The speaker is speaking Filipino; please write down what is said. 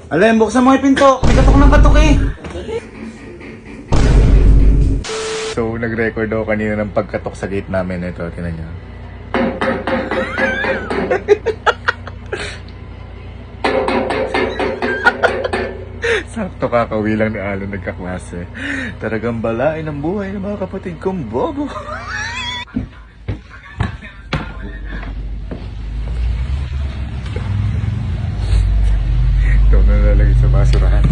Alam, buksan mo yung pinto. May katok ng katok eh. So, nag-record ako kanina ng pagkatok sa gate namin. Ito, tinan nyo. Sakto kakauwi lang ni Alon nagkaklase. Talagang balain ang buhay ng mga kapatid kong bobo. Ito na nalalagay sa basurahan.